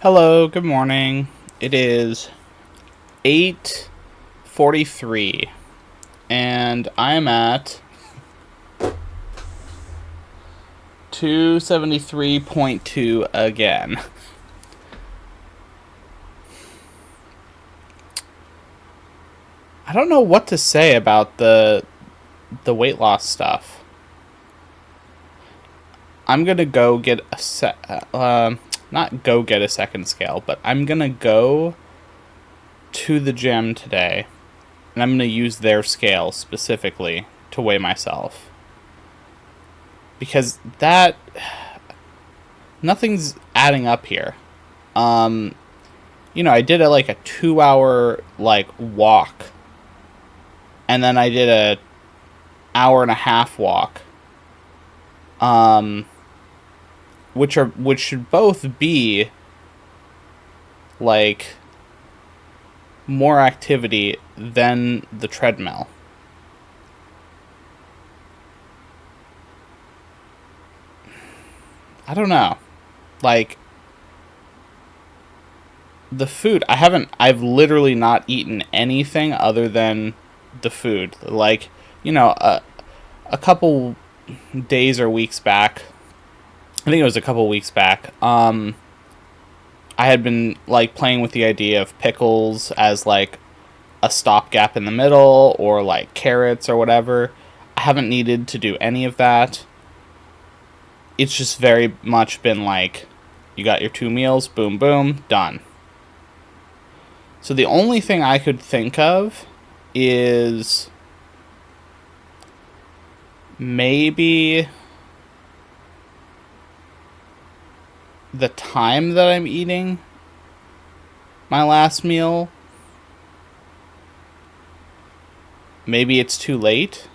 Hello, good morning. It is 8:43 and I am at 273.2 again. I don't know what to say about the weight loss stuff. I'm going to go get not go get a second scale, but I'm going to go to the gym today and I'm going to use their scale specifically to weigh myself. Because that nothing's adding up here. Um I did a 2 hour walk, and then I did a hour and a half walk. Um which should both be like more activity than the treadmill. I don't know. Like the food, I've literally not eaten anything other than the food. A couple days or weeks back, I think it was a couple weeks back, I had been playing with the idea of pickles as a stopgap in the middle, or carrots or whatever. I haven't needed to do any of that. It's just very much been you got your 2 meals, boom boom, done. So the only thing I could think of is maybe the time that I'm eating my last meal. Maybe it's too late.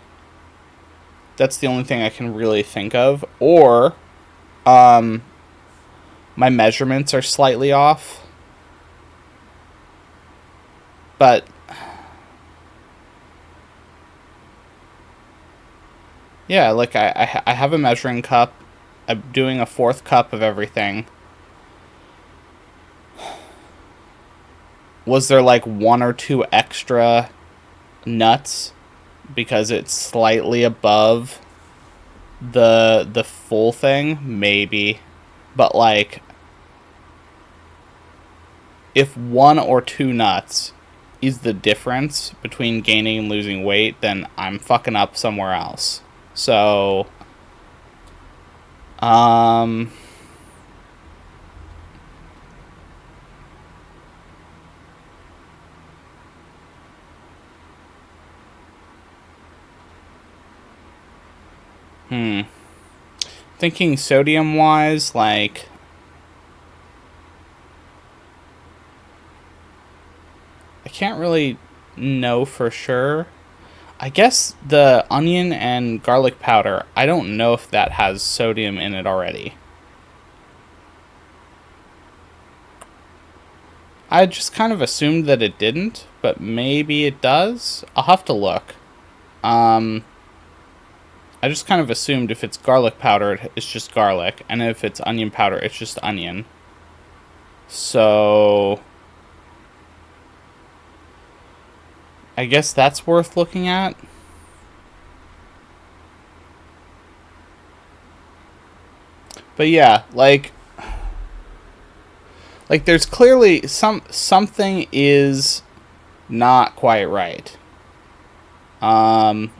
That's the only thing I can really think of. Or my measurements are slightly off. But yeah, I have a measuring cup. I'm doing a fourth cup of everything. Was there one or two extra nuts because it's slightly above the full thing? Maybe. But if one or two nuts is the difference between gaining and losing weight, then I'm fucking up somewhere else. So um hmm thinking sodium wise, I can't really know for sure. I guess the onion and garlic powder, I don't know if that has sodium in it already. I just kind of assumed that it didn't, but maybe it does. I'll have to look. Um, I just kind of assumed if it's garlic powder, it's just garlic, and if it's onion powder, it's just onion. So I guess that's worth looking at. But yeah, there's clearly something is not quite right. Um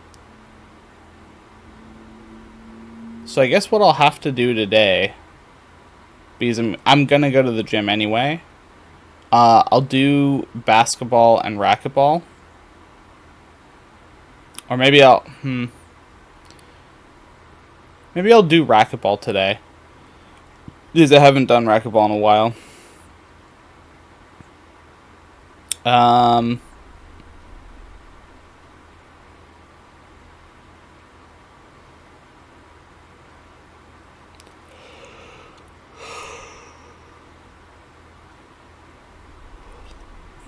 so I guess what I'll have to do today, because I'm gonna go to the gym anyway, I'll do basketball and racquetball. Or maybe I'll do racquetball today, because I haven't done racquetball in a while. Um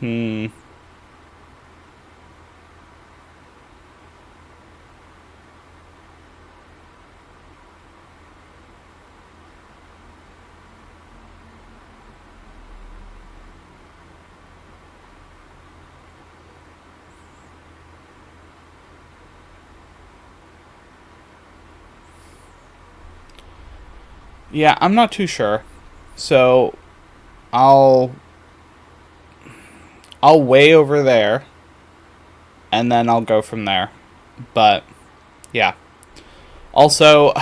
hmm Yeah, I'm not too sure. So I'll I'll weigh over there and then I'll go from there. But yeah. Also,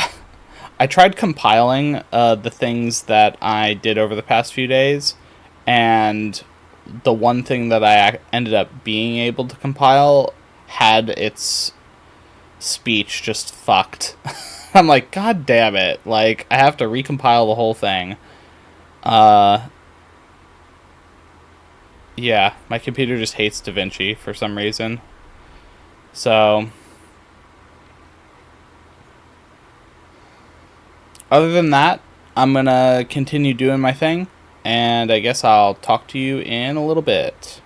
I tried compiling the things that I did over the past few days, and the one thing that I ended up being able to compile had its speech just fucked. I'm like, God damn it. Like, I have to recompile the whole thing. Yeah, my computer just hates DaVinci for some reason. So, other than that, I'm gonna continue doing my thing, and I guess I'll talk to you in a little bit.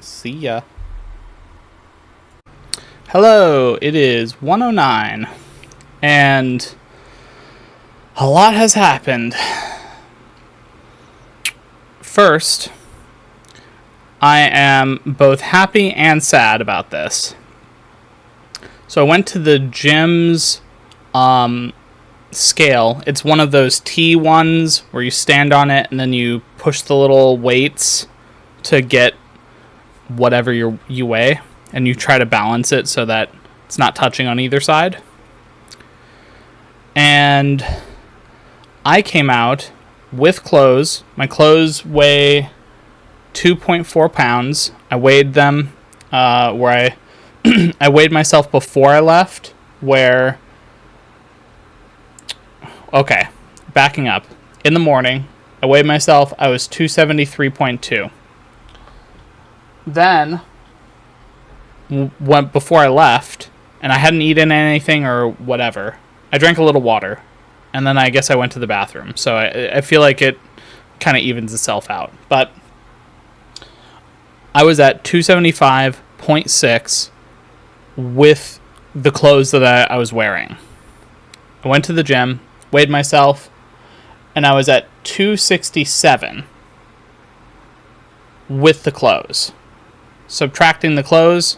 See ya. Hello, it is 1:09, and a lot has happened. First, I am both happy and sad about this. So I went to the gym's scale. It's one of those T ones where you stand on it and then you push the little weights to get whatever you weigh, and you try to balance it so that it's not touching on either side. And I came out with clothes. My clothes weigh 2.4 pounds. I weighed them where I weighed myself before I left, where... Okay, backing up. In the morning, I weighed myself. I was 273.2. Then, before I left, and I hadn't eaten anything or whatever, I drank a little water. And then I guess I went to the bathroom. So I feel like it kind of evens itself out. But I was at 275.6 with the clothes that I was wearing. I went to the gym, weighed myself, and I was at 267 with the clothes. Subtracting the clothes,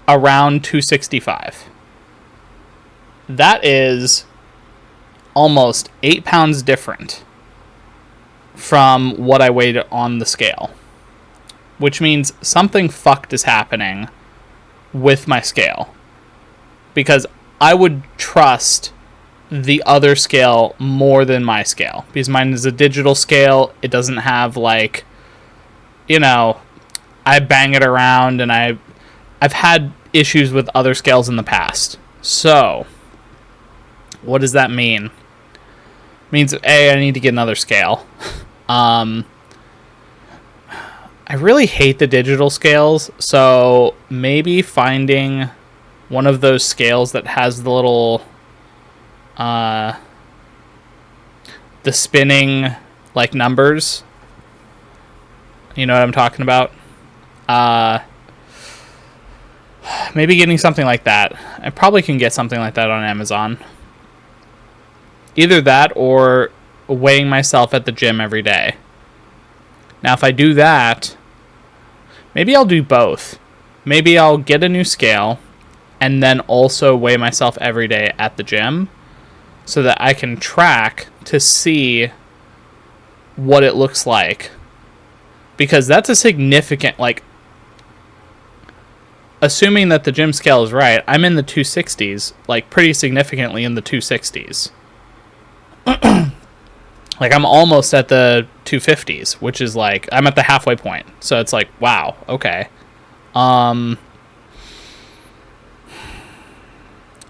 around 265. That is almost 8 pounds different from what I weighed on the scale. Which means something fucked is happening with my scale. Because I would trust the other scale more than my scale. Because mine is a digital scale. It doesn't have, like, I bang it around, and I've had issues with other scales in the past. So, what does that mean? It means, A, I need to get another scale. I really hate the digital scales, so maybe finding one of those scales that has the little, the spinning, like, numbers. You know what I'm talking about? Maybe getting something like that. I probably can get something like that on Amazon. Either that or weighing myself at the gym every day. Now, if I do that, maybe I'll do both. Maybe I'll get a new scale and then also weigh myself every day at the gym so that I can track to see what it looks like. Because that's a significant, like, assuming that the gym scale is right, I'm in the 260s, like, pretty significantly in the 260s. Like, I'm almost at the 250s, which is, like, I'm at the halfway point. So it's like, wow, okay.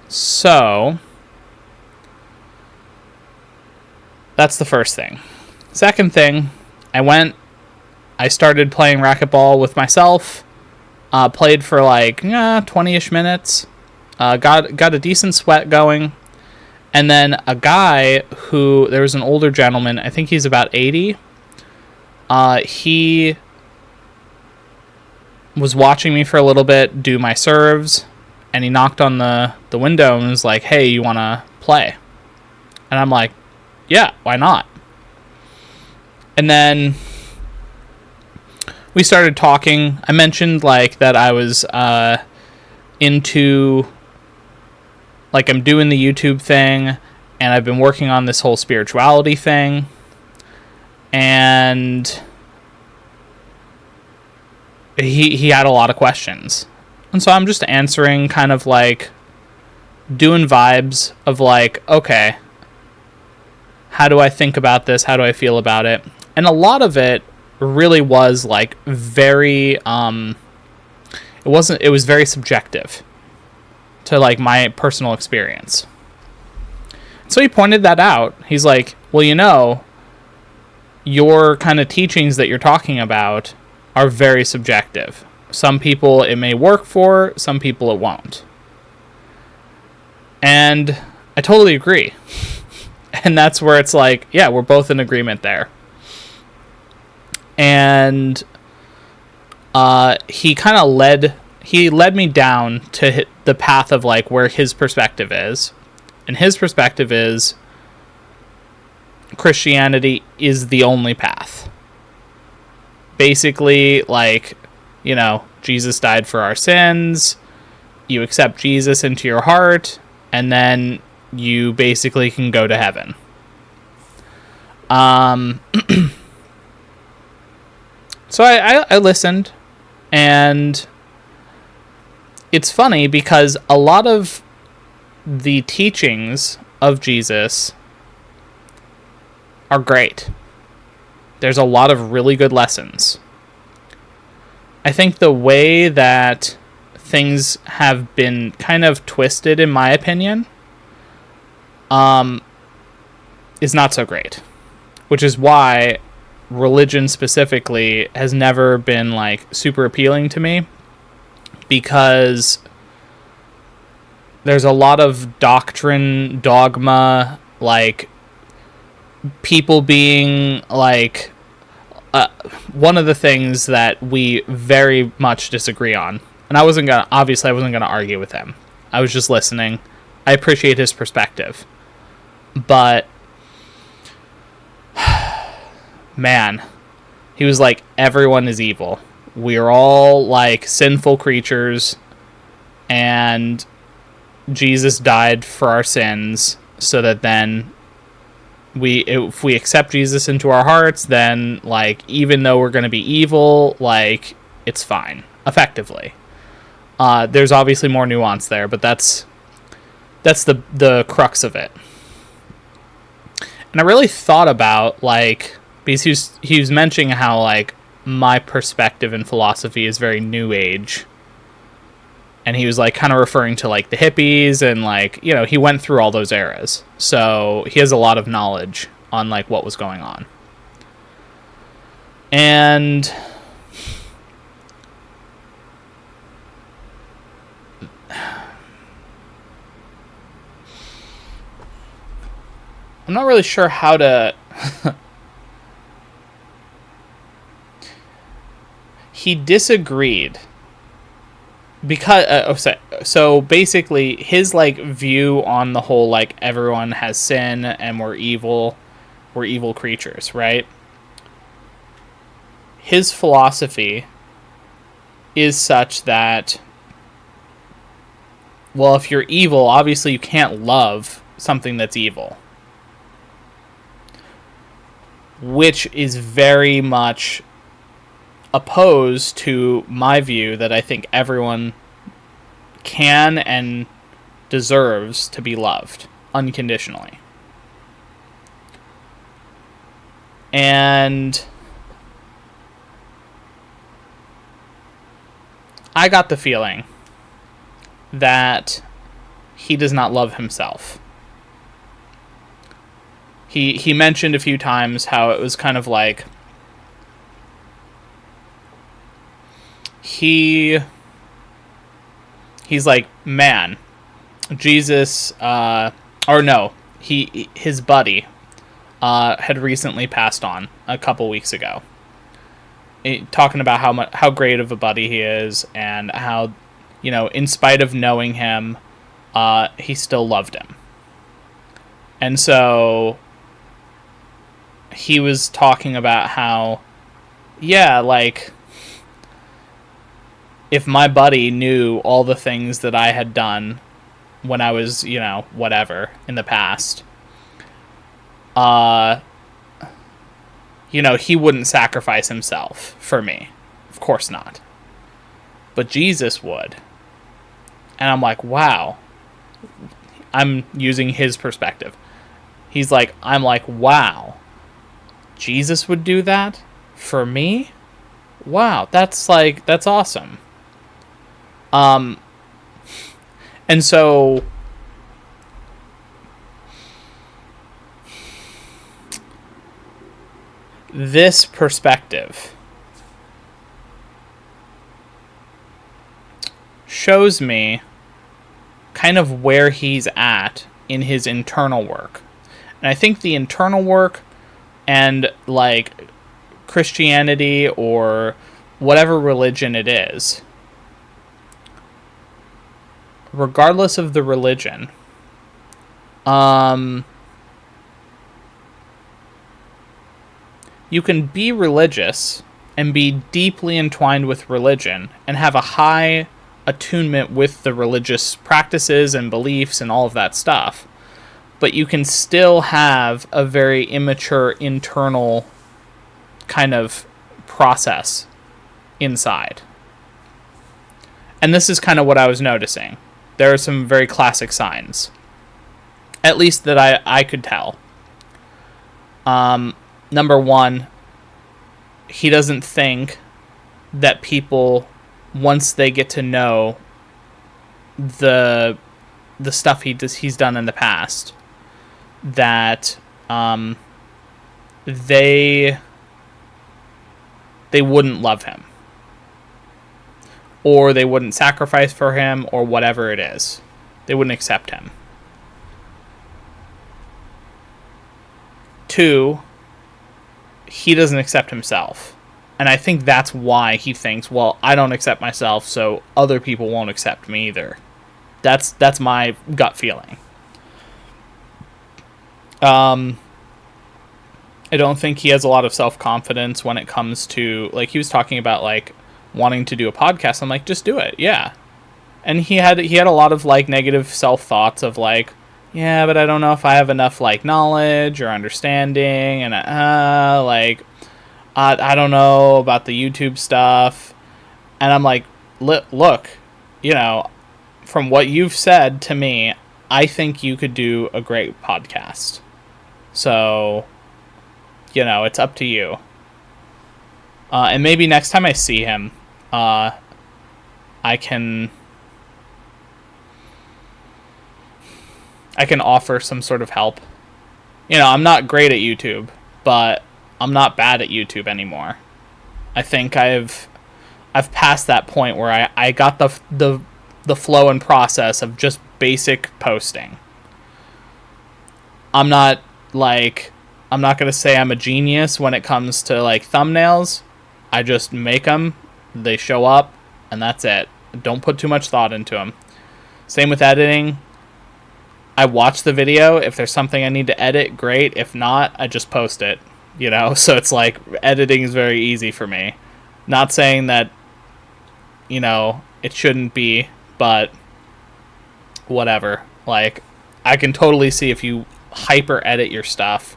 So, that's the first thing. Second thing, I started playing racquetball with myself. Played for like 20-ish minutes. Got a decent sweat going. And then a guy there was an older gentleman, I think he's about 80. He was watching me for a little bit do my serves, and he knocked on the window and was like, "Hey, you want to play?" And I'm like, "Yeah, why not?" And then we started talking. I mentioned, like, that I was into, like, I'm doing the YouTube thing, and I've been working on this whole spirituality thing, and he had a lot of questions. And so I'm just answering, kind of like doing vibes of like, okay, how do I think about this? How do I feel about it? And a lot of it really was like very, it was very subjective to like my personal experience. So he pointed that out. He's like, well, you know, your kind of teachings that you're talking about are very subjective. Some people it may work for, some people it won't. And I totally agree. And that's where it's like, yeah, we're both in agreement there. And he kind of led me down to hit the path of like where his perspective is. And his perspective is Christianity is the only path. Basically, like, you know, Jesus died for our sins. You accept Jesus into your heart, and then you basically can go to heaven. So I listened, and it's funny because a lot of the teachings of Jesus are great. There's a lot of really good lessons. I think the way that things have been kind of twisted, in my opinion, is not so great. Which is why religion specifically has never been like super appealing to me, because there's a lot of doctrine, dogma, like people being like one of the things that we very much disagree on. And I wasn't gonna argue with him. I was just listening. I appreciate his perspective. But man, he was like, everyone is evil. We are all like sinful creatures, and Jesus died for our sins so that then if we accept Jesus into our hearts, then like even though we're going to be evil, like it's fine, effectively. There's obviously more nuance there, but that's the crux of it. And I really thought about like, because he was mentioning how like my perspective in philosophy is very new age. And he was like kind of referring to like the hippies, and like, you know, he went through all those eras. So he has a lot of knowledge on like what was going on. And I'm not really sure how to he disagreed because so basically his like view on the whole like everyone has sin and we're evil creatures, right? His philosophy is such that, well, if you're evil, obviously you can't love something that's evil, which is very much opposed to my view that I think everyone can and deserves to be loved unconditionally. And I got the feeling that he does not love himself. He mentioned a few times how it was kind of like he's like, man, Jesus, his buddy had recently passed on a couple weeks ago, talking about how great of a buddy he is, and how, you know, in spite of knowing him, he still loved him. And so he was talking about how, yeah, like, if my buddy knew all the things that I had done when I was, you know, whatever, in the past, he wouldn't sacrifice himself for me. Of course not. But Jesus would. And I'm like, wow. I'm using his perspective. I'm like, wow. Jesus would do that for me? Wow, that's awesome. And so this perspective shows me kind of where he's at in his internal work. And I think the internal work and Christianity or whatever religion it is, regardless of the religion, you can be religious and be deeply entwined with religion and have a high attunement with the religious practices and beliefs and all of that stuff. But you can still have a very immature internal kind of process inside. And this is kind of what I was noticing. There are some very classic signs, at least that I could tell. Number one, he doesn't think that people, once they get to know the stuff he's done in the past, that they wouldn't love him, or they wouldn't sacrifice for him, or whatever it is. They wouldn't accept him. 2, he doesn't accept himself. And I think that's why he thinks, well, I don't accept myself, so other people won't accept me either. That's my gut feeling. I don't think he has a lot of self-confidence when it comes to, he was talking about, wanting to do a podcast. I'm like, just do it, yeah. And he had a lot of, negative self-thoughts of, yeah, but I don't know if I have enough, knowledge or understanding, and, I don't know about the YouTube stuff. And I'm like, look, from what you've said to me, I think you could do a great podcast. So, it's up to you. And maybe next time I see him, I can offer some sort of help. I'm not great at YouTube, but I'm not bad at YouTube anymore. I think I've passed that point where I got the flow and process of just basic posting. I'm not going to say I'm a genius when it comes to thumbnails. I just make them, they show up, and that's it. Don't put too much thought into them. Same with editing. I watch the video. If there's something I need to edit, great. If not, I just post it. So it's editing is very easy for me. Not saying that, it shouldn't be, but whatever. I can totally see if you hyper edit your stuff,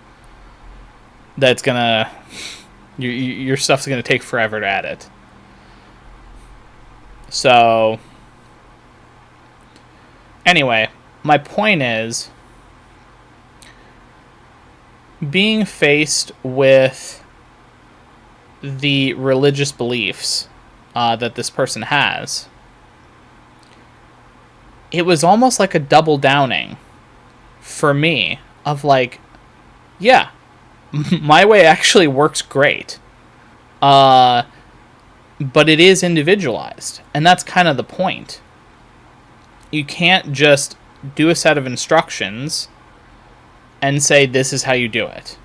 that's gonna, your stuff's gonna take forever to edit. So, anyway, my point is, being faced with the religious beliefs that this person has, it was almost like a double downing for me of yeah, my way actually works great. But it is individualized, and that's kind of the point. You can't just do a set of instructions and say, this is how you do it.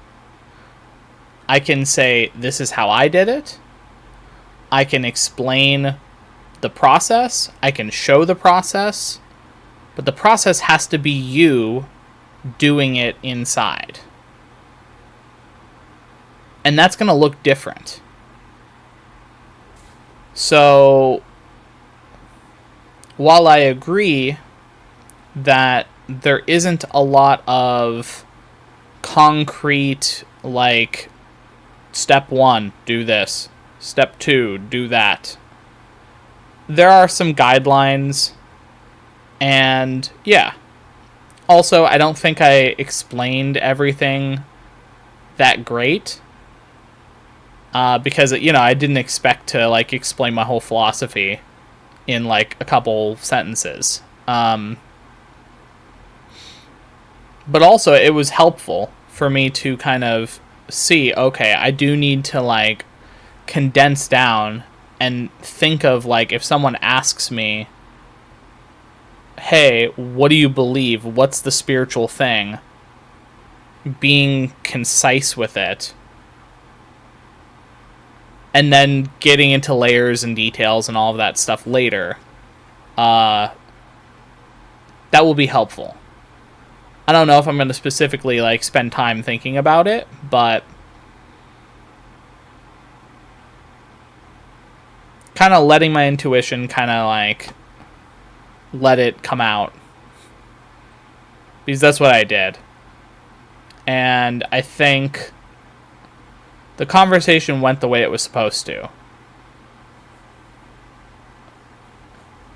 I can say, this is how I did it. I can explain the process. I can show the process. But the process has to be you doing it inside. And that's going to look different. So, while I agree that there isn't a lot of concrete, like, step 1, do this. Step 2, do that. There are some guidelines, and yeah. Also, I don't think I explained everything that great, because, I didn't expect to, like, explain my whole philosophy in, like, a couple sentences. But also, it was helpful for me to kind of see, okay, I do need to, like, condense down and think of, like, if someone asks me, hey, what do you believe? What's the spiritual thing? Being concise with it. And then getting into layers and details and all of that stuff later. That will be helpful. I don't know if I'm going to specifically, like, spend time thinking about it, but kind of letting my intuition kind of, like, let it come out. Because that's what I did. And I think the conversation went the way it was supposed to.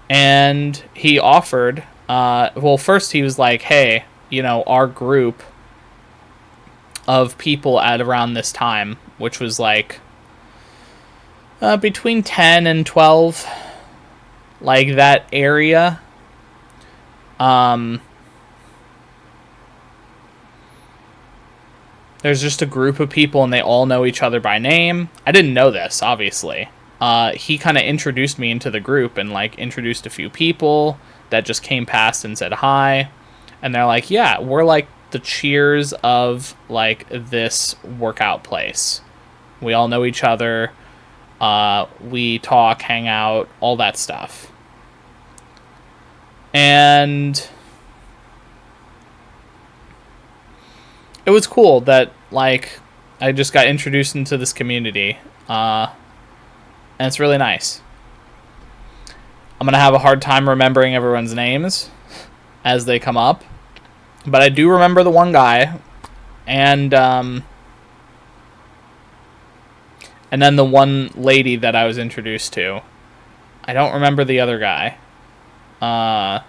And he offered, first he was like, hey, our group of people at around this time, which was like between 10 and 12, like that area, there's just a group of people and they all know each other by name. I didn't know this, obviously. He kind of introduced me into the group and, like, introduced a few people that just came past and said hi. And they're like, yeah, we're, like, the cheers of, like, this workout place. We all know each other. We talk, hang out, all that stuff. And it was cool that, like, I just got introduced into this community. And it's really nice. I'm going to have a hard time remembering everyone's names as they come up. But I do remember the one guy. And then the one lady that I was introduced to. I don't remember the other guy. But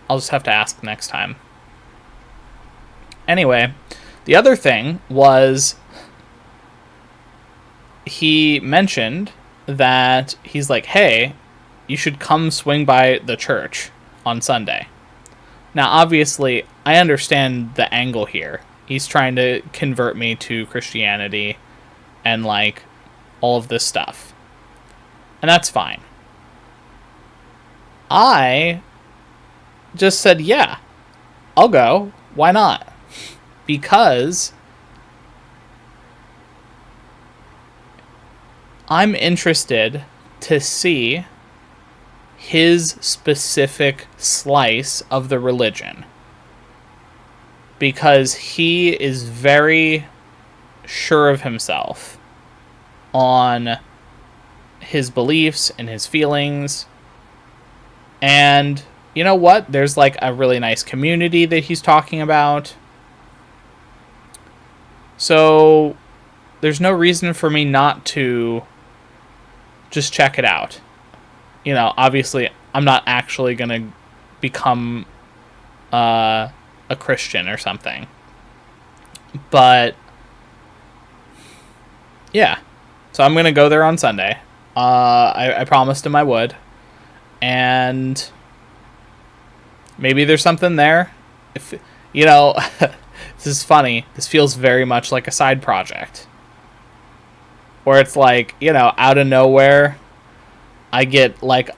I'll just have to ask next time. Anyway, the other thing was he mentioned that he's like, hey, you should come swing by the church on Sunday. Now, obviously, I understand the angle here. He's trying to convert me to Christianity and, like, all of this stuff. And that's fine. I just said, yeah, I'll go. Why not? Because I'm interested to see his specific slice of the religion. Because he is very sure of himself on his beliefs and his feelings. And you know what? There's, like, a really nice community that he's talking about. So there's no reason for me not to just check it out. Obviously, I'm not actually going to become a Christian or something. But yeah. So I'm going to go there on Sunday. I promised him I would. And maybe there's something there. If this is funny. This feels very much like a side project. Where it's like, out of nowhere, I get, like,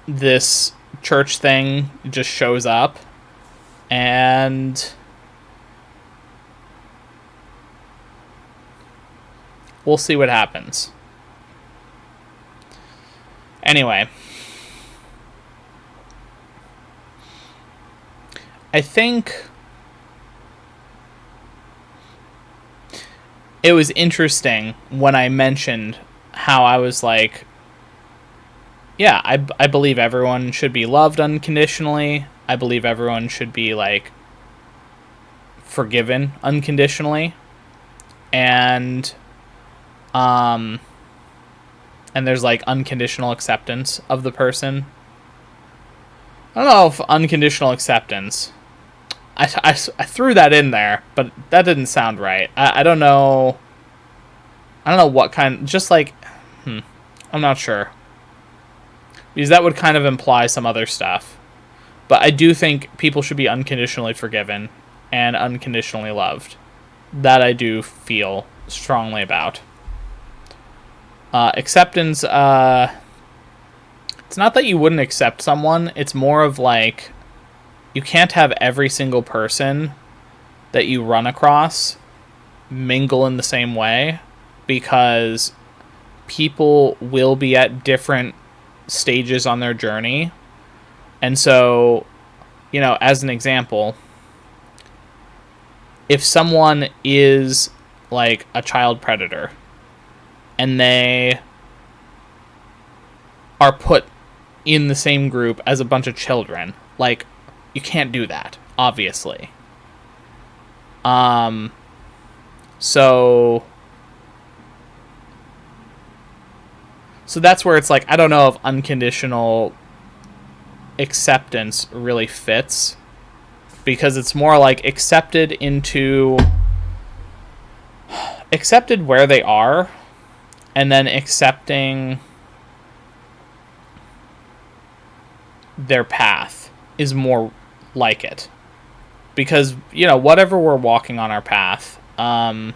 this church thing just shows up. And we'll see what happens. Anyway. I think it was interesting when I mentioned how I was like, yeah, I believe everyone should be loved unconditionally. I believe everyone should be, like, forgiven unconditionally, and there's like unconditional acceptance of the person. I don't know if unconditional acceptance. I threw that in there, but that didn't sound right. I don't know. I don't know what kind. Just like, I'm not sure, because that would kind of imply some other stuff. But I do think people should be unconditionally forgiven and unconditionally loved. That I do feel strongly about. Acceptance. It's not that you wouldn't accept someone. It's more of like, you can't have every single person that you run across mingle in the same way, because people will be at different stages on their journey. And so, as an example, if someone is like a child predator and they are put in the same group as a bunch of children, like, you can't do that, obviously. So that's where it's like, I don't know if unconditional acceptance really fits, because it's more like accepted where they are, and then accepting their path is more like it. Because, whatever we're walking on our path, I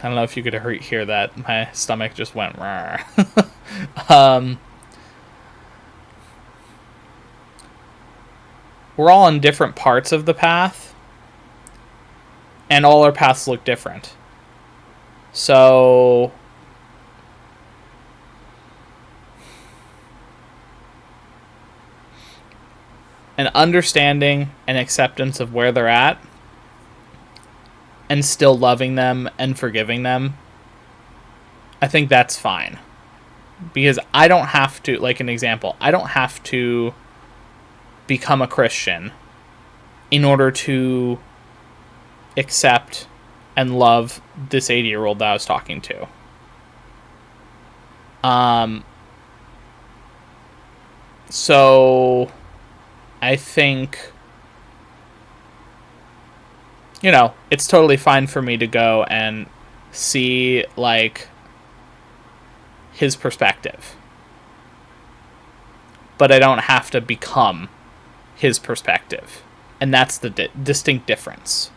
don't know if you could hear that. My stomach just went rawr. We're all on different parts of the path, and all our paths look different. So an understanding and acceptance of where they're at, and still loving them and forgiving them, I think that's fine. Because I don't have to, like an example, I don't have to become a Christian in order to accept and love this 80-year-old that I was talking to. So I think, it's totally fine for me to go and see, like, his perspective. But I don't have to become his perspective. And that's the distinct difference.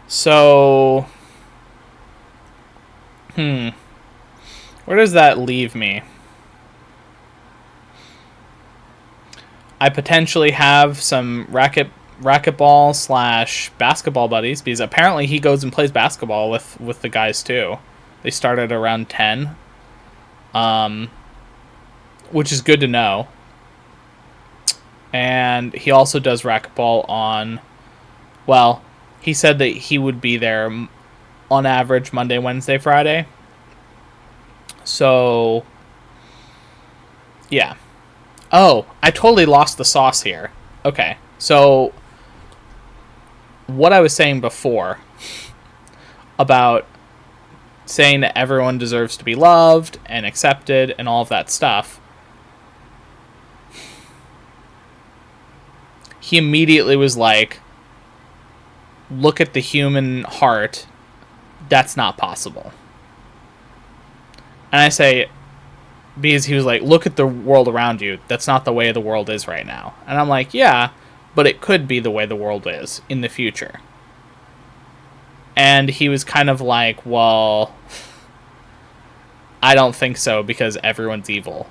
So, where does that leave me? I potentially have some racquetball / basketball buddies, because apparently he goes and plays basketball with the guys too. They start at around 10, which is good to know. And he also does racquetball on, well, he said that he would be there on average Monday, Wednesday, Friday. So, yeah. Oh, I totally lost the sauce here. Okay, so what I was saying before about saying that everyone deserves to be loved and accepted and all of that stuff, he immediately was like, look at the human heart, that's not possible. And I say, because he was like, look at the world around you, that's not the way the world is right now. And I'm like, yeah, but it could be the way the world is in the future. And he was kind of like, well, I don't think so, because everyone's evil.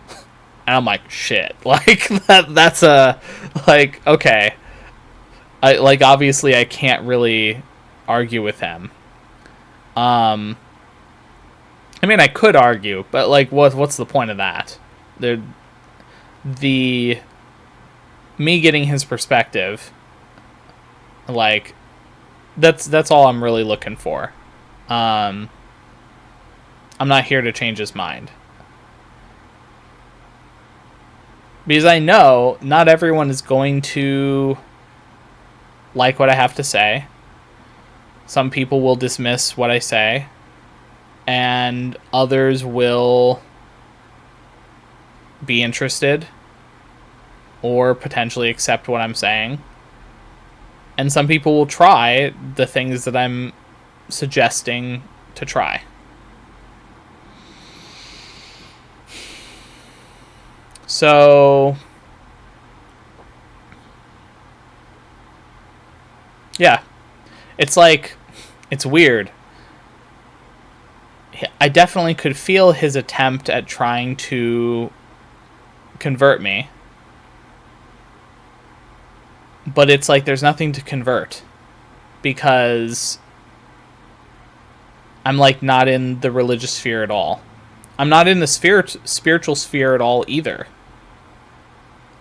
And I'm like, shit, like, that's a, like, okay. Obviously I can't really argue with him. I mean, I could argue, but, like, what's the point of that? Me getting his perspective, like, that's all I'm really looking for. I'm not here to change his mind. Because I know not everyone is going to like what I have to say. Some people will dismiss what I say, and others will be interested or potentially accept what I'm saying. And some people will try the things that I'm suggesting to try. So, yeah. It's like, it's weird. I definitely could feel his attempt at trying to convert me. But it's like there's nothing to convert. Because I'm like not in the religious sphere at all. I'm not in the spiritual sphere at all either.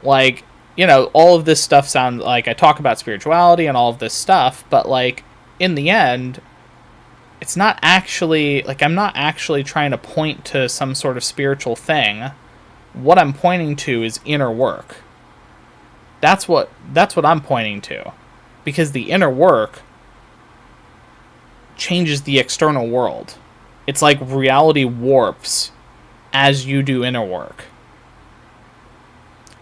Like, all of this stuff sounds like I talk about spirituality and all of this stuff, but like in the end, it's not actually like I'm not actually trying to point to some sort of spiritual thing. What I'm pointing to is inner work. That's what I'm pointing to. Because the inner work changes the external world. It's like reality warps as you do inner work.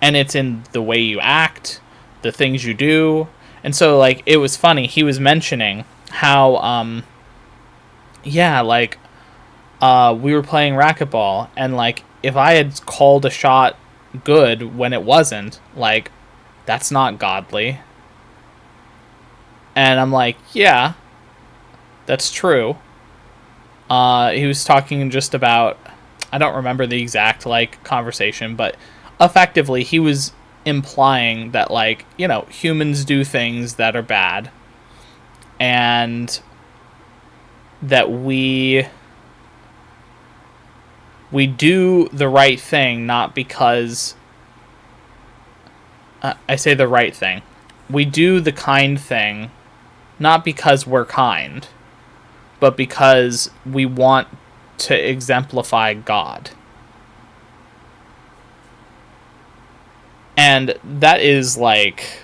And it's in the way you act, the things you do. And so, like, it was funny. He was mentioning how, we were playing racquetball, and, like, if I had called a shot good when it wasn't, like, that's not godly. And I'm like, yeah, that's true. He was talking just about, I don't remember the exact, like, conversation, but effectively he was implying that, like, humans do things that are bad, and that we do the right thing not because I say the right thing. We do the kind thing not because we're kind, but because we want to exemplify God. And that is like,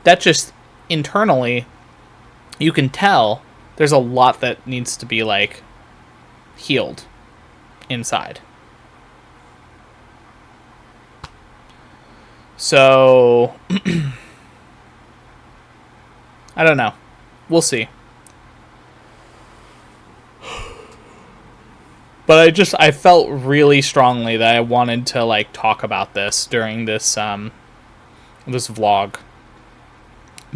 that just internally, you can tell there's a lot that needs to be like healed inside. So, I don't know. We'll see. But I felt really strongly that I wanted to like talk about this during this this vlog,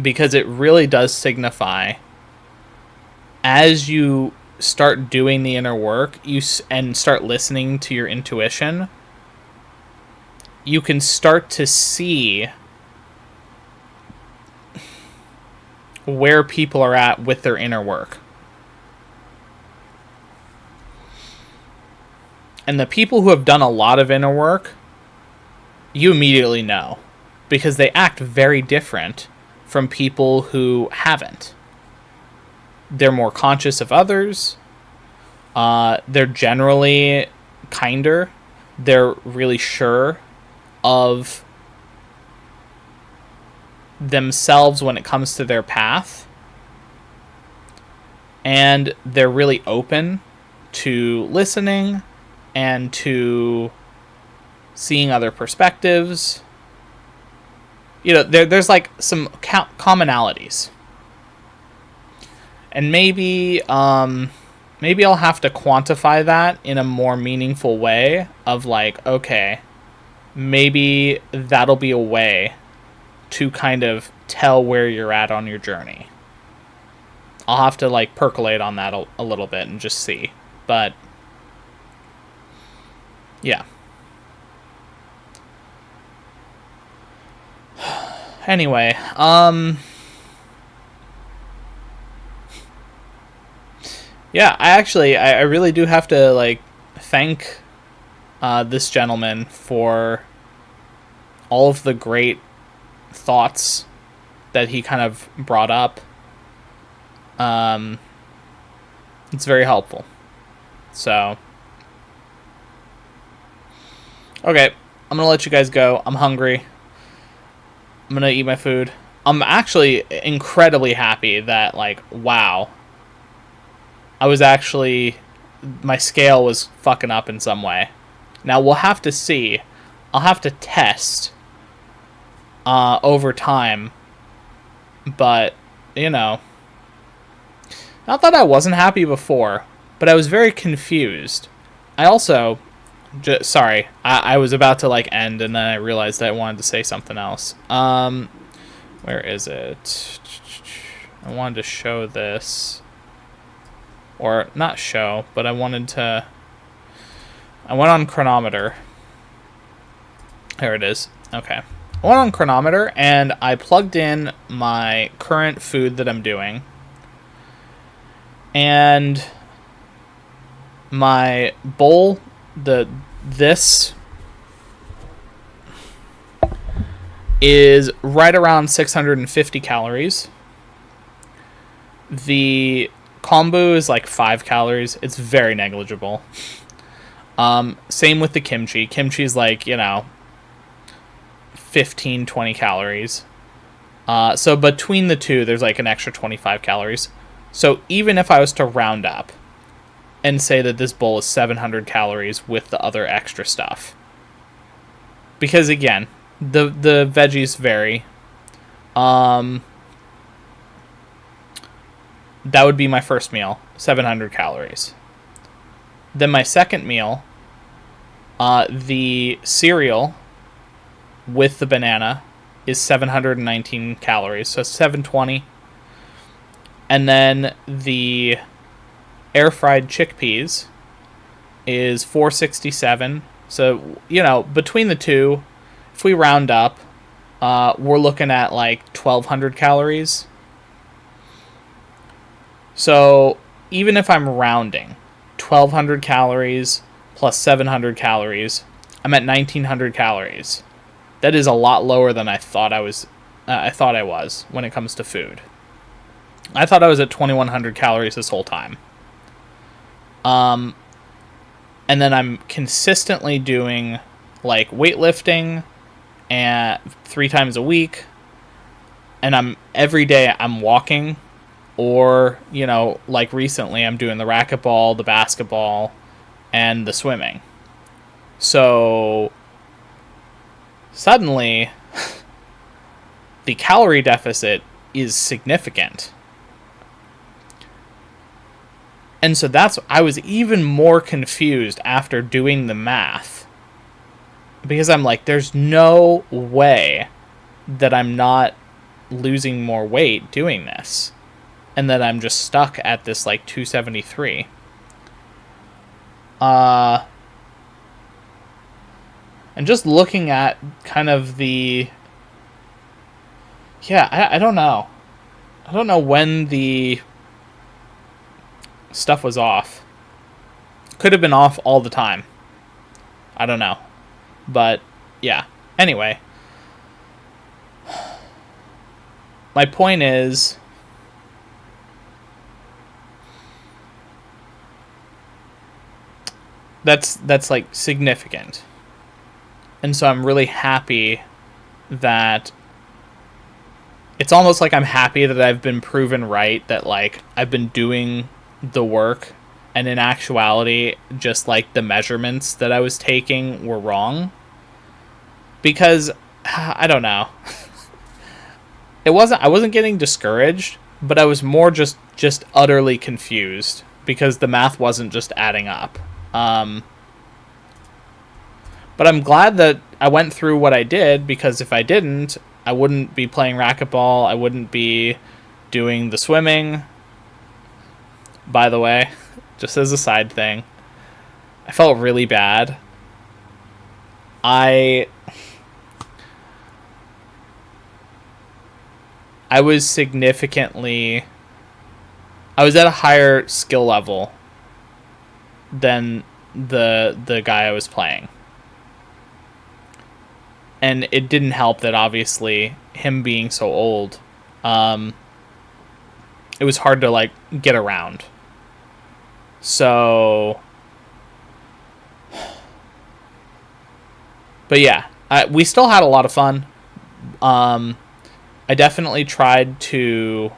because it really does signify, as you start doing the inner work, and start listening to your intuition, you can start to see where people are at with their inner work. And the people who have done a lot of inner work, you immediately know, because they act very different from people who haven't. They're more conscious of others. They're generally kinder. They're really sure of themselves when it comes to their path. And they're really open to listening and to seeing other perspectives. There's like some commonalities. And maybe I'll have to quantify that in a more meaningful way of like, okay, maybe that'll be a way to kind of tell where you're at on your journey. I'll have to like percolate on that a little bit and just see. But yeah. Anyway, yeah, I really do have to like thank this gentleman for all of the great thoughts that he kind of brought up. It's very helpful. So, okay. I'm gonna let you guys go. I'm hungry. I'm gonna eat my food. I'm actually incredibly happy that, like, wow, I was actually, my scale was fucking up in some way. Now we'll have to see. I'll have to test over time, but you know, not that I wasn't happy before, but I was very confused. I also, sorry, I was about to like end, and then I realized I wanted to say something else. Where is it? I wanted to show this, or not show, but I wanted to. I went on Chronometer. There it is. Okay. I went on Chronometer and I plugged in my current food that I'm doing. And my bowl, this is right around 650 calories. The kombu is like 5 calories. It's very negligible. Same with the kimchi. Kimchi is like, 15, 20 calories. So between the two, there's like an extra 25 calories. So even if I was to round up and say that this bowl is 700 calories with the other extra stuff, because again, the veggies vary. That would be my first meal, 700 calories. Then my second meal, the cereal with the banana is 719 calories, so 720. And then the air fried chickpeas is 467. So, between the two, if we round up, we're looking at like 1,200 calories. So even if I'm rounding, 1,200 calories plus 700 calories, I'm at 1,900 calories. That is a lot lower than I thought I was. I was when it comes to food. I thought I was at 2,100 calories this whole time. And then I'm consistently doing like weightlifting and 3 times a week, and every day I'm walking, or like recently I'm doing the racquetball, the basketball, and the swimming. So suddenly the calorie deficit is significant. And so I was even more confused after doing the math, because I'm like, there's no way that I'm not losing more weight doing this, and that I'm just stuck at this like 273. And just looking at kind of I don't know. I don't know when the stuff was off. Could have been off all the time. I don't know. But, yeah. Anyway. My point is, that's like significant. And so I'm really happy that it's almost like I'm happy that I've been proven right, that like I've been doing the work, and in actuality just like the measurements that I was taking were wrong. Because I don't know. I wasn't getting discouraged, but I was more just utterly confused because the math wasn't just adding up. But I'm glad that I went through what I did, because if I didn't, I wouldn't be playing racquetball. I wouldn't be doing the swimming. By the way, just as a side thing, I felt really bad. I was at a higher skill level than the guy I was playing. And it didn't help that obviously him being so old, it was hard to like get around. So But yeah, we still had a lot of fun. I definitely tried to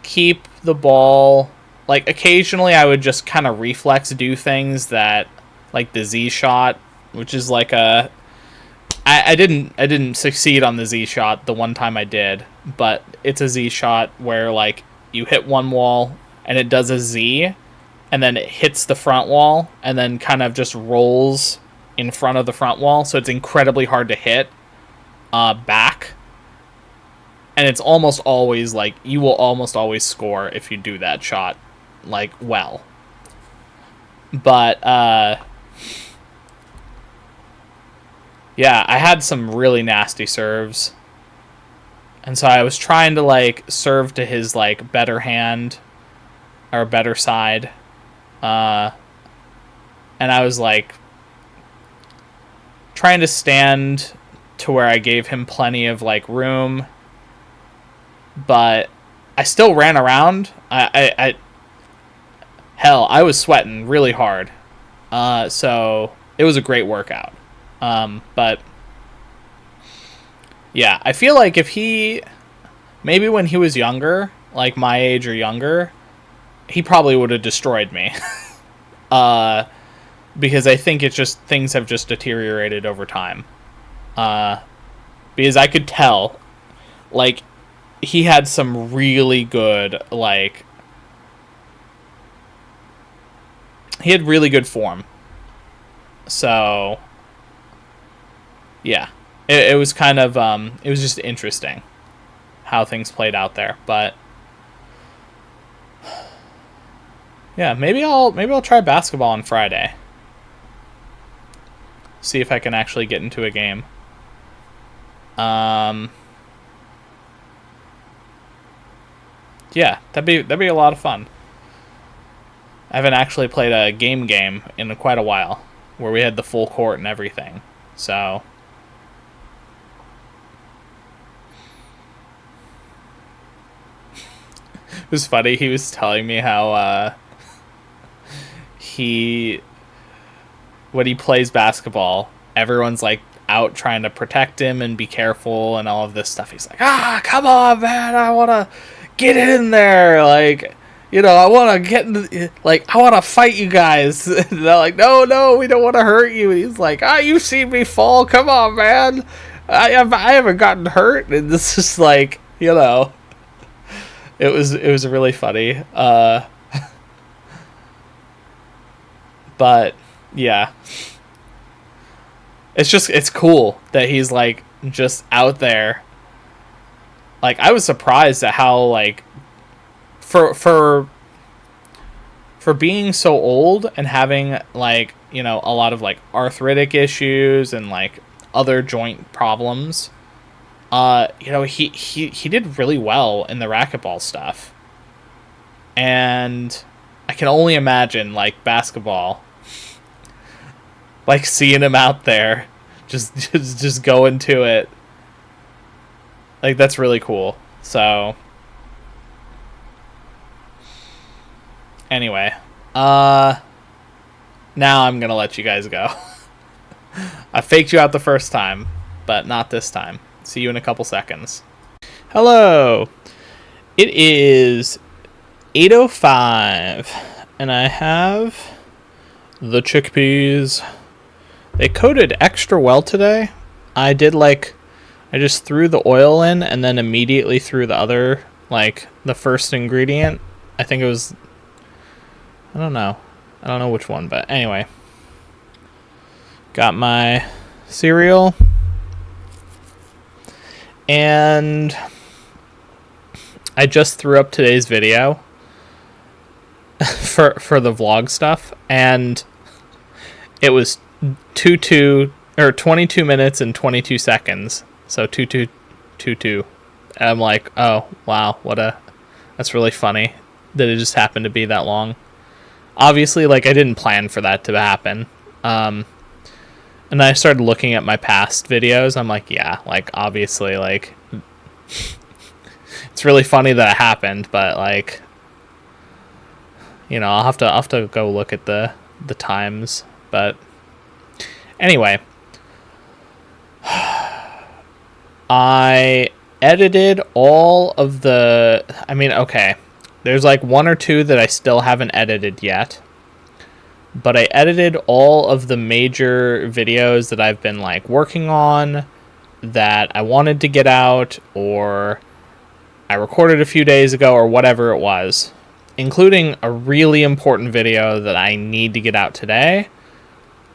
keep the ball, like occasionally I would just kind of reflex do things that, like the Z shot, which is like I didn't succeed on the Z shot the one time I did, but it's a Z shot where like you hit one wall and it does a Z and then it hits the front wall and then kind of just rolls in front of the front wall, so it's incredibly hard to hit back. And it's almost always like you will almost always score if you do that shot like well. But yeah, I had some really nasty serves. And so I was trying to like serve to his like better hand or better side. And I was like trying to stand to where I gave him plenty of like room, but I still ran around. I was sweating really hard. So it was a great workout. But yeah, I feel like if he, maybe when he was younger, like my age or younger, he probably would have destroyed me. Because I think it's just, things have just deteriorated over time. Because I could tell, like, he had some really good, like, he had really good form. So, yeah. It was kind of, it was just interesting how things played out there. But, yeah, maybe I'll try basketball on Friday. See if I can actually get into a game. Yeah, that'd be a lot of fun. I haven't actually played a game in quite a while, where we had the full court and everything. So it was funny. He was telling me how when he plays basketball, everyone's like out trying to protect him and be careful and all of this stuff. He's like, come on, man, I want to get in there. Like, you know, I want to get in like, I want to fight you guys. And they're like, no, we don't want to hurt you. And he's like, you've seen me fall. Come on, man. I haven't gotten hurt. And this is like, you know, it was really funny. But yeah, it's cool that he's like just out there. Like, I was surprised at how, like, for being so old and having, like, you know, a lot of like arthritic issues and like other joint problems, you know, he did really well in the racquetball stuff. And I can only imagine, like, basketball, like seeing him out there just going to it. Like, that's really cool. So anyway, now I'm gonna let you guys go. I faked you out the first time, but not this time. See you in a couple seconds. Hello. It is 8:05 and I have the chickpeas. They coated extra well today. I just threw the oil in and then immediately threw the other, like, the first ingredient. I think it was, I don't know which one, but anyway. Got my cereal. And I just threw up today's video for the vlog stuff, and it was 22 minutes and 22 seconds. So 2222. I'm like, oh wow, that's really funny that it just happened to be that long. Obviously, like, I didn't plan for that to happen. And I started looking at my past videos. I'm like, yeah, like, obviously, like, it's really funny that it happened, but, like, you know, I'll have to go look at the times, but Anyway, I edited all of the... I mean, okay. There's like one or two that I still haven't edited yet. But I edited all of the major videos that I've been like working on that I wanted to get out, or I recorded a few days ago, or whatever it was, including a really important video that I need to get out today.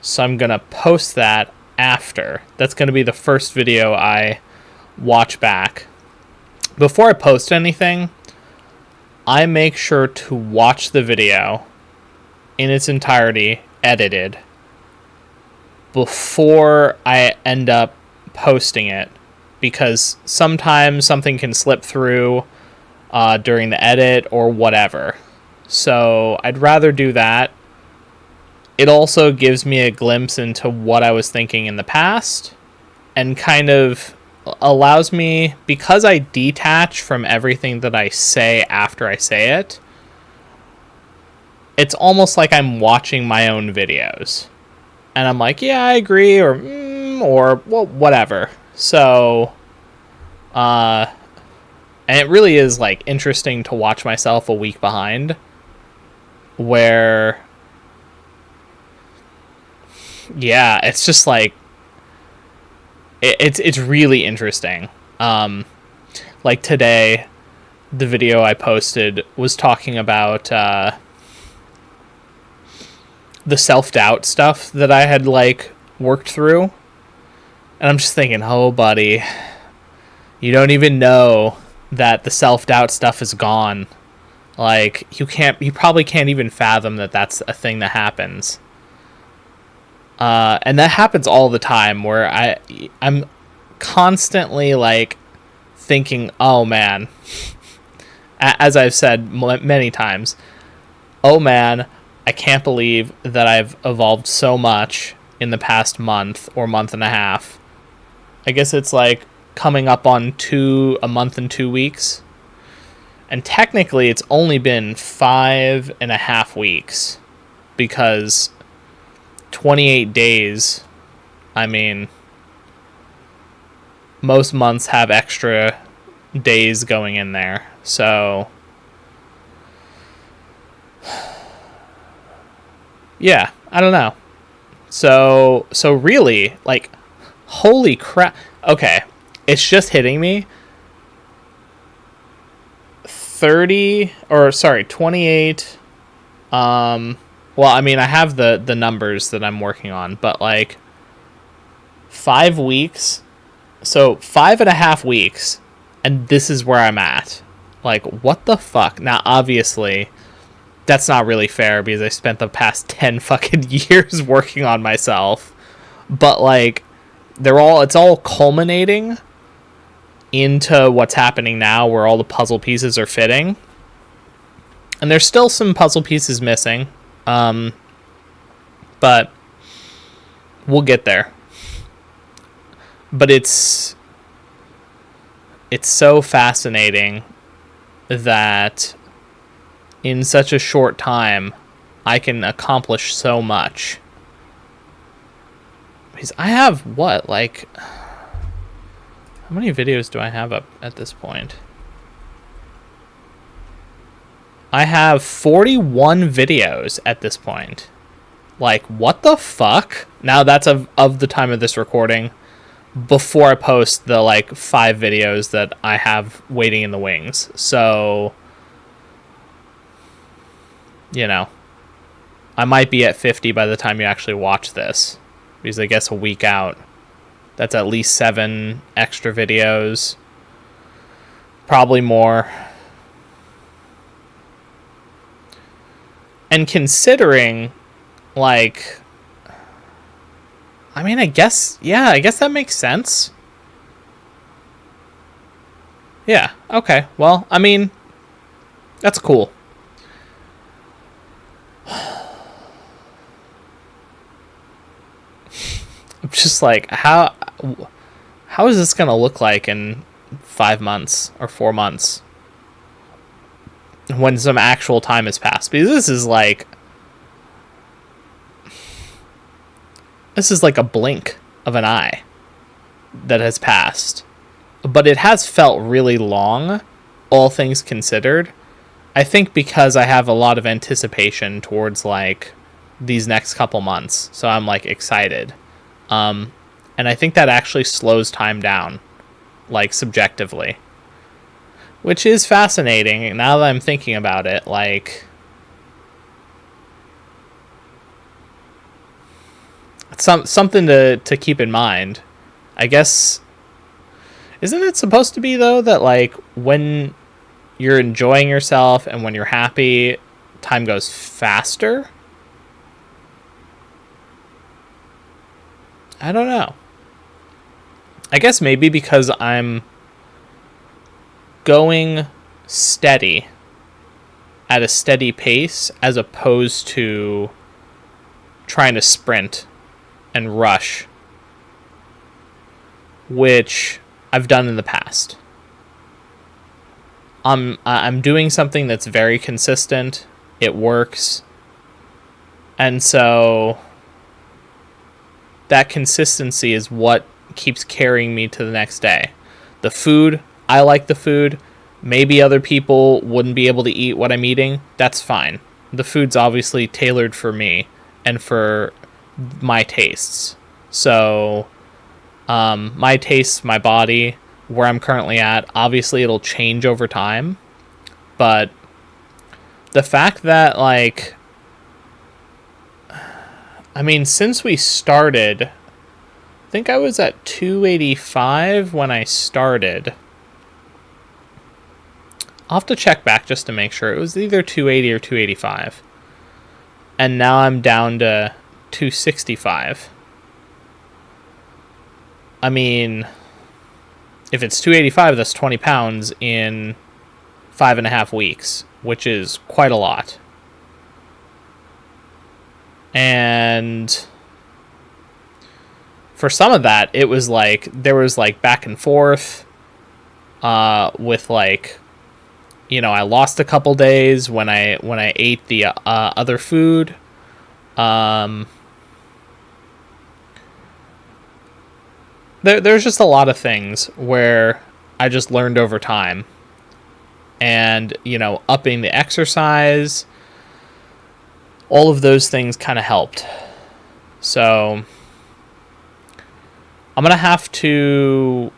So I'm going to post that after. That's going to be the first video I watch back. Before I post anything, I make sure to watch the video in its entirety, edited, before I end up posting it, because sometimes something can slip through during the edit or whatever. So I'd rather do that. It also gives me a glimpse into what I was thinking in the past, and kind of allows me, because I detach from everything that I say after I say it, it's almost like I'm watching my own videos. And I'm like, yeah, I agree, or well, whatever. So, and it really is, like, interesting to watch myself a week behind, where, yeah, it's just, like, it's really interesting. Like, today, the video I posted was talking about, the self-doubt stuff that I had, like, worked through. And I'm just thinking, oh, buddy, you don't even know that the self-doubt stuff is gone. Like, you probably can't even fathom that that's a thing that happens. And that happens all the time, where I'm constantly, like, thinking, oh, man, as I've said many times, oh, man, I can't believe that I've evolved so much in the past month or month and a half. I guess it's like coming up on a month and 2 weeks. And technically it's only been 5.5 weeks, because 28 days, I mean, most months have extra days going in there. So yeah, I don't know. So really, like, holy crap. Okay, it's just hitting me. 28. Well, I mean, I have the numbers that I'm working on, but, like, 5 weeks. So 5.5 weeks, and this is where I'm at. Like, what the fuck? Now, obviously, that's not really fair, because I spent the past 10 fucking years working on myself. But, like, it's all culminating into what's happening now, where all the puzzle pieces are fitting. And there's still some puzzle pieces missing. But we'll get there. But it's so fascinating that in such a short time, I can accomplish so much. Because I have, what, like, how many videos do I have up at this point? I have 41 videos at this point. Like, what the fuck? Now, that's of the time of this recording, before I post the, like, 5 videos that I have waiting in the wings. So, you know, I might be at 50 by the time you actually watch this, because I guess a week out, that's at least 7 extra videos, probably more. And considering, like, I mean, I guess that makes sense. Yeah, okay, well, I mean, that's cool. I'm just like, how is this gonna look like in 5 months or 4 months, when some actual time has passed? Because this is, like, This is like a blink of an eye that has passed. But it has felt really long, all things considered. I think because I have a lot of anticipation towards like these next couple months, so I'm like excited. And I think that actually slows time down, like subjectively, which is fascinating now that I'm thinking about it. Like, something to keep in mind. I guess, isn't it supposed to be though that like when you're enjoying yourself and when you're happy, time goes faster? I don't know. I guess maybe because I'm going steady at a steady pace as opposed to trying to sprint and rush, which I've done in the past. I'm doing something that's very consistent. It works. And so that consistency is what keeps carrying me to the next day. The food, I like the food. Maybe other people wouldn't be able to eat what I'm eating. That's fine. The food's obviously tailored for me and for my tastes. So, my tastes, my body, where I'm currently at, obviously it'll change over time. But the fact that, like, I mean, since we started, I think I was at 285 when I started. I'll have to check back just to make sure. It was either 280 or 285. And now I'm down to 265. I mean, if it's 285, that's 20 pounds in 5.5 weeks, which is quite a lot. And for some of that, it was like, there was like back and forth with like, you know, I lost a couple days when I ate the other food. There's just a lot of things where I just learned over time. And, you know, upping the exercise, all of those things kind of helped. So I'm going to have to...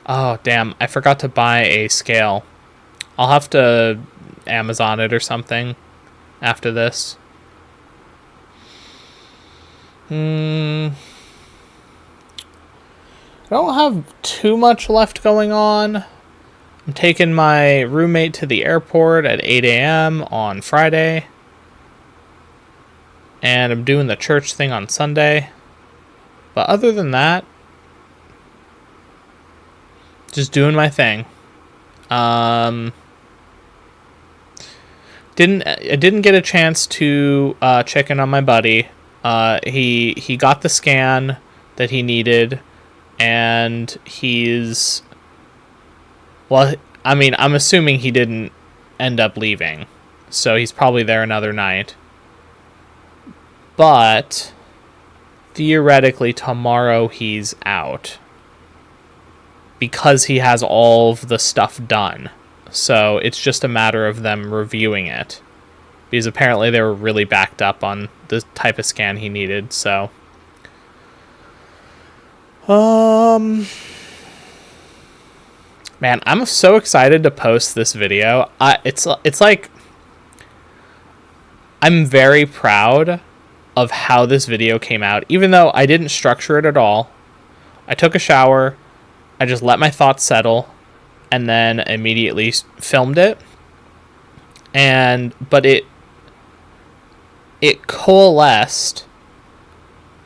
Oh, damn. I forgot to buy a scale. I'll have to Amazon it or something after this. I don't have too much left going on. I'm taking my roommate to the airport at 8 a.m. on Friday. And I'm doing the church thing on Sunday. But other than that, just doing my thing. I didn't get a chance to check in on my buddy. He got the scan that he needed, and he's... Well, I mean, I'm assuming he didn't end up leaving, so he's probably there another night. But theoretically, tomorrow he's out because he has all of the stuff done. So it's just a matter of them reviewing it, because apparently they were really backed up on the type of scan he needed. So, man, I'm so excited to post this video. It's like, I'm very proud of how this video came out, even though I didn't structure it at all. I took a shower, I just let my thoughts settle, and then immediately filmed it. But it coalesced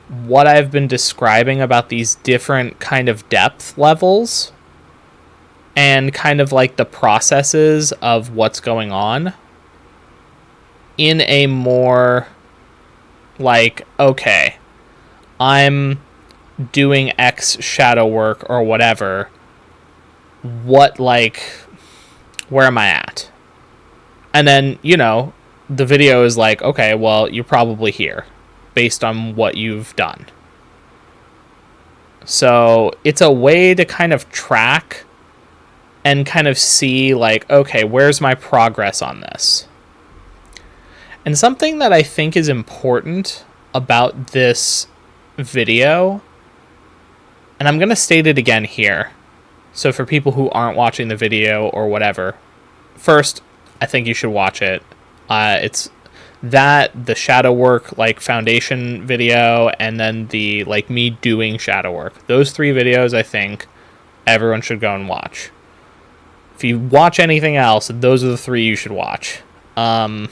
what I've been describing about these different kind of depth levels and kind of like the processes of what's going on in a more like, okay, I'm doing X shadow work or whatever. What, like, where am I at? And then, you know, the video is like, okay, well, you're probably here. based on what you've done. So it's a way to kind of track and kind of see, like, okay, where's my progress on this? And something that I think is important about this video, and I'm going to state it again here, so for people who aren't watching the video or whatever, first, I think you should watch it. It's that, the shadow work, like, foundation video, and then the, like, me doing shadow work. Those 3 videos, I think everyone should go and watch. If you watch anything else, those are the 3 you should watch. But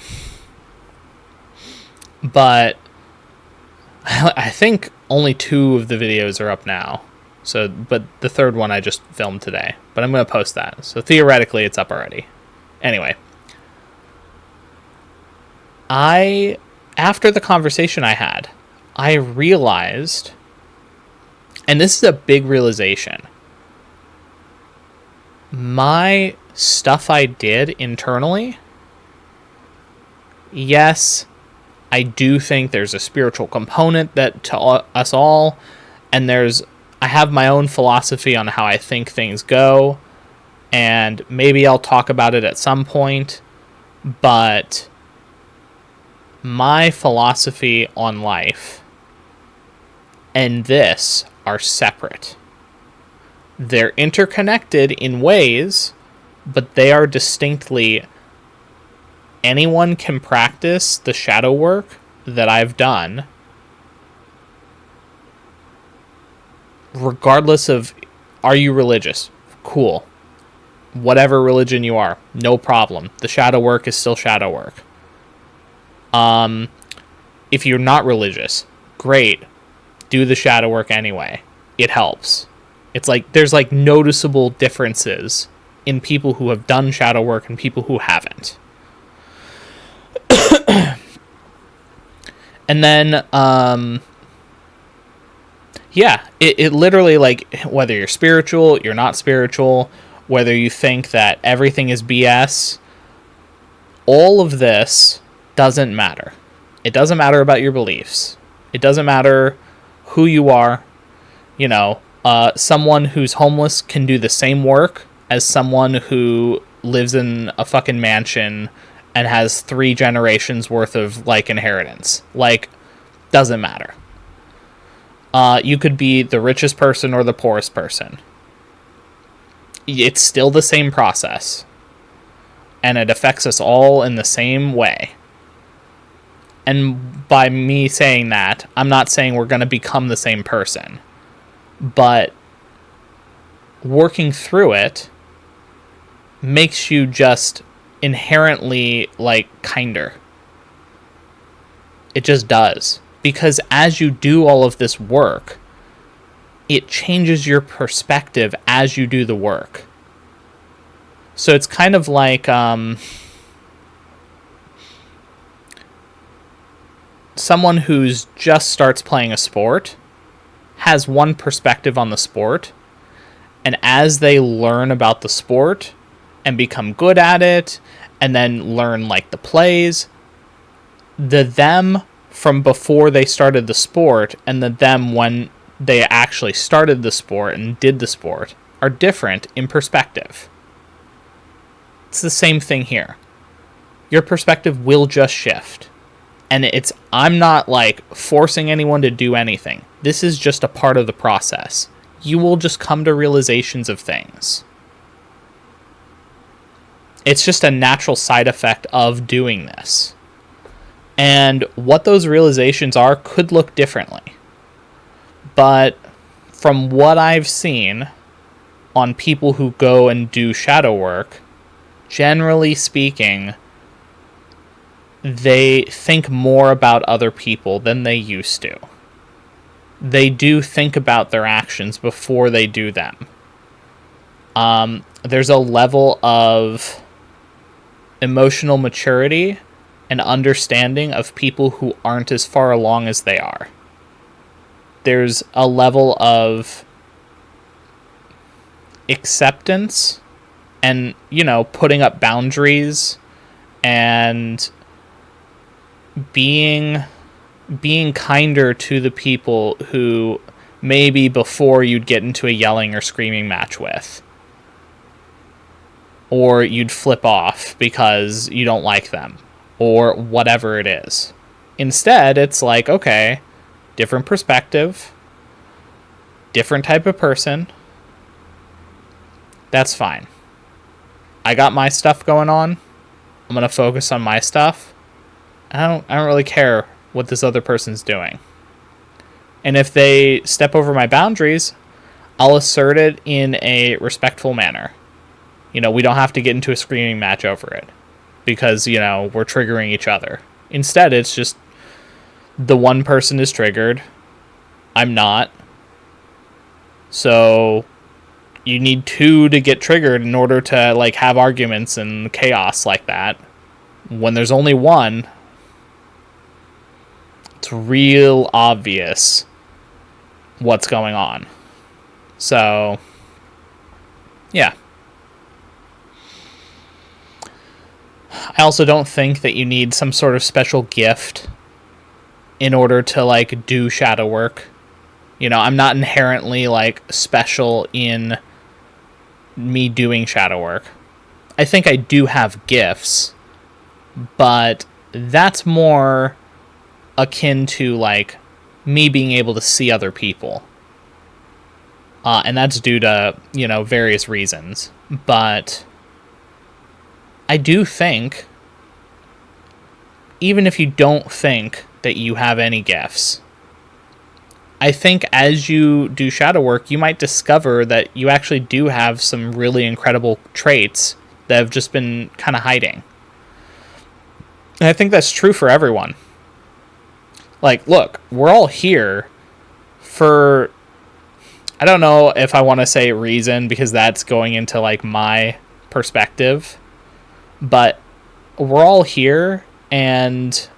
I think only 2 of the videos are up now. So, but the 3rd one I just filmed today. But I'm going to post that. So theoretically, it's up already. Anyway. After the conversation I had, I realized, and this is a big realization, my stuff I did internally, yes, I do think there's a spiritual component that to us all, and I have my own philosophy on how I think things go, and maybe I'll talk about it at some point, but my philosophy on life and this are separate. They're interconnected in ways, but they are distinctly, anyone can practice the shadow work that I've done, regardless of, are you religious? Cool. Whatever religion you are, no problem. The shadow work is still shadow work. If you're not religious, great. Do the shadow work anyway. It helps. It's like, there's like noticeable differences in people who have done shadow work and people who haven't. And then, yeah, it literally, like, whether you're spiritual, you're not spiritual, whether you think that everything is BS, all of this doesn't matter. It doesn't matter about your beliefs. It doesn't matter who you are. You know, someone who's homeless can do the same work as someone who lives in a fucking mansion and has 3 generations worth of, like, inheritance. Like, doesn't matter. You could be the richest person or the poorest person. It's still the same process. And it affects us all in the same way. And by me saying that, I'm not saying we're going to become the same person. But working through it makes you just inherently, like, kinder. It just does. Because as you do all of this work, it changes your perspective as you do the work. So it's kind of like someone who's just starts playing a sport has one perspective on the sport, and as they learn about the sport and become good at it, and then learn, like, the plays, the them from before they started the sport and the them when they actually started the sport and did the sport are different in perspective. It's the same thing here. Your perspective will just shift. And I'm not, like, forcing anyone to do anything. This is just a part of the process. You will just come to realizations of things. It's just a natural side effect of doing this. And what those realizations are could look differently. But from what I've seen on people who go and do shadow work, generally speaking, they think more about other people than they used to. They do think about their actions before they do them. There's a level of emotional maturity and understanding of people who aren't as far along as they are. There's a level of acceptance and, you know, putting up boundaries and being being kinder to the people who maybe before you'd get into a yelling or screaming match with, or you'd flip off because you don't like them, or whatever it is. Instead, it's like, okay, different perspective, different type of person. That's fine. I got my stuff going on. I'm gonna focus on my stuff. I don't really care what this other person's doing. And if they step over my boundaries, I'll assert it in a respectful manner. We don't have to get into a screaming match over it because, we're triggering each other. Instead, it's just the one person is triggered. I'm not. So you need two to get triggered in order to have arguments and chaos like that. When there's only one, it's real obvious what's going on. So, yeah. I also don't think that you need some sort of special gift in order to do shadow work. I'm not inherently special in me doing shadow work. I think I do have gifts, but that's more akin to me being able to see other people. And that's due to, various reasons. But I do think, even if you don't think that you have any gifts, I think as you do shadow work, you might discover that you actually do have some really incredible traits that have just been kind of hiding. And I think that's true for everyone. Look, we're all here for, I don't know if I want to say reason, because that's going into my perspective, but we're all here and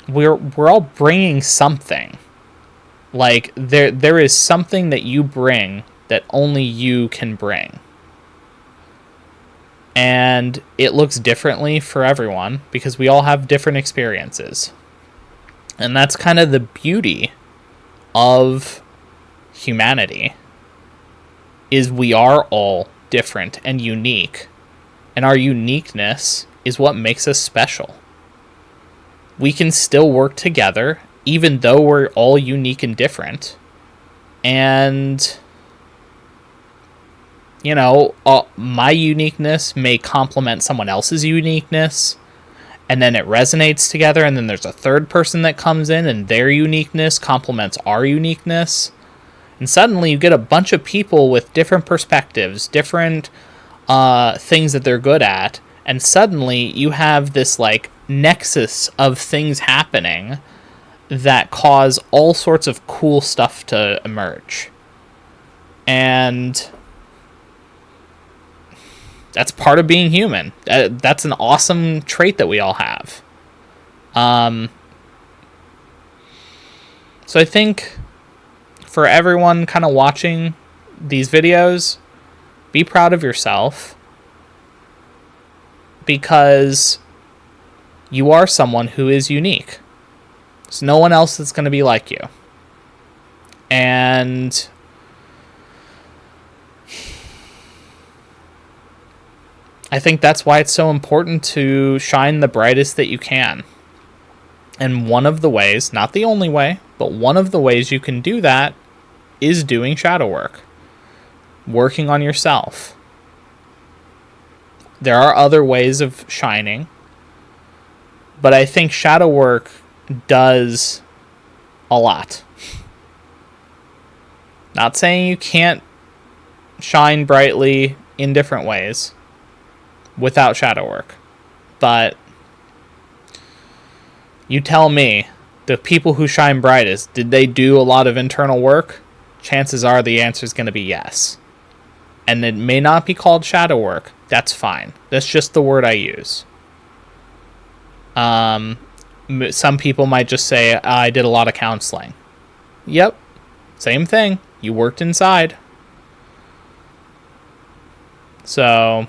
we're all bringing something. There is something that you bring that only you can bring. And it looks differently for everyone because we all have different experiences. And that's kind of the beauty of humanity, is we are all different and unique. And our uniqueness is what makes us special. We can still work together even though we're all unique and different. And my uniqueness may complement someone else's uniqueness, and then it resonates together, and then there's a third person that comes in and their uniqueness complements our uniqueness, and suddenly you get a bunch of people with different perspectives, different things that they're good at, and suddenly you have this nexus of things happening that cause all sorts of cool stuff to emerge. And that's part of being human. That's an awesome trait that we all have. So I think for everyone kind of watching these videos, be proud of yourself, because you are someone who is unique. There's no one else that's going to be like you. And I think that's why it's so important to shine the brightest that you can. And one of the ways, not the only way, but one of the ways you can do that is doing shadow work. Working on yourself. There are other ways of shining, but I think shadow work does a lot. Not saying you can't shine brightly in different ways without shadow work, but you tell me, the people who shine brightest, did they do a lot of internal work? Chances are the answer is going to be yes. And it may not be called shadow work. That's fine. That's just the word I use. Some people might just say, I did a lot of counseling. Yep. Same thing. You worked inside. So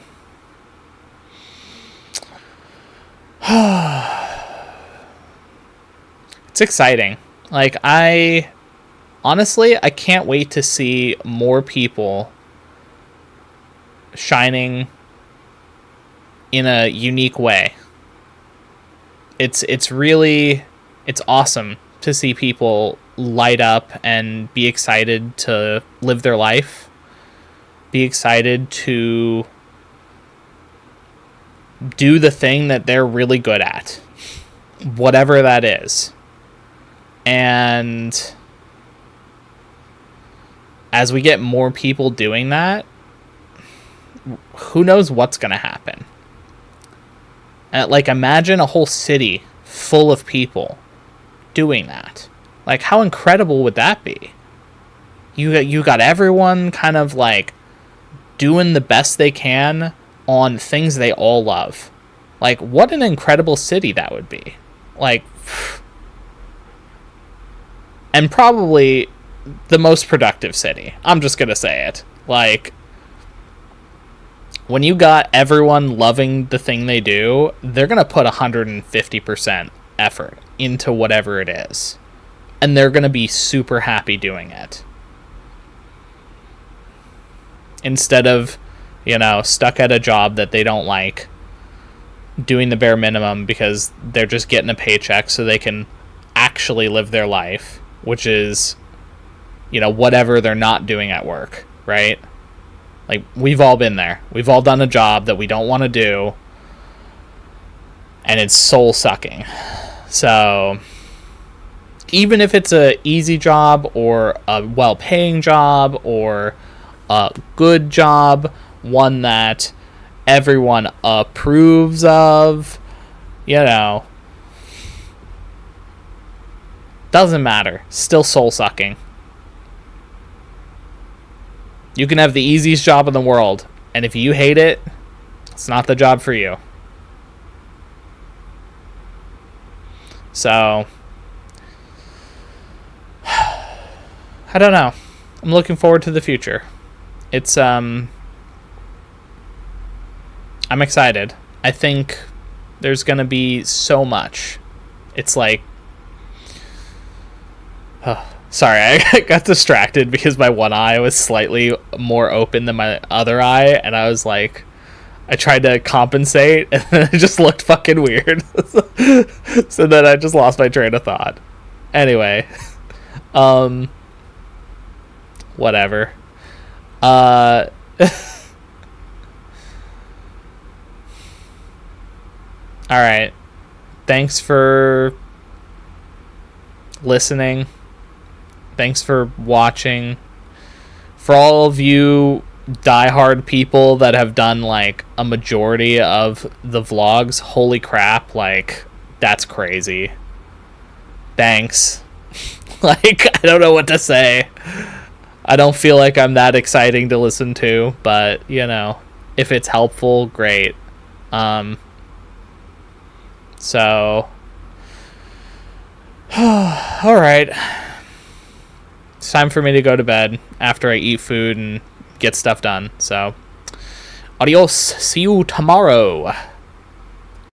It's exciting. Like, honestly, I can't wait to see more people shining in a unique way. It's awesome to see people light up and be excited to live their life, be excited to do the thing that they're really good at, whatever that is. And as we get more people doing that, who knows what's going to happen. Like, imagine a whole city full of people doing that. Like, how incredible would that be? You got everyone kind of, like, doing the best they can on things they all love. Like, what an incredible city that would be. Like, and probably the most productive city. I'm just going to say it. Like, when you got everyone loving the thing they do, they're going to put 150% effort into whatever it is. And they're going to be super happy doing it. Instead of, stuck at a job that they don't like, doing the bare minimum because they're just getting a paycheck so they can actually live their life, which is, whatever they're not doing at work, right? Like, we've all been there. We've all done a job that we don't want to do, and it's soul-sucking. So, even if it's a easy job or a well-paying job or a good job, one that everyone approves of, doesn't matter. Still soul-sucking. You can have the easiest job in the world, and if you hate it, it's not the job for you. So, I don't know. I'm looking forward to the future. It's, I'm excited. I think there's going to be so much. It's like, sorry, I got distracted because my one eye was slightly more open than my other eye, and I was like, I tried to compensate, and then it just looked fucking weird. So then I just lost my train of thought. Anyway, whatever. Alright. Thanks for listening. Thanks for watching. For all of you diehard people that have done, like, a majority of the vlogs, holy crap, like, that's crazy. Thanks. Like, I don't know what to say. I don't feel like I'm that exciting to listen to, but, if it's helpful, great. So, alright. It's time for me to go to bed after I eat food and get stuff done. So, adios. See you tomorrow.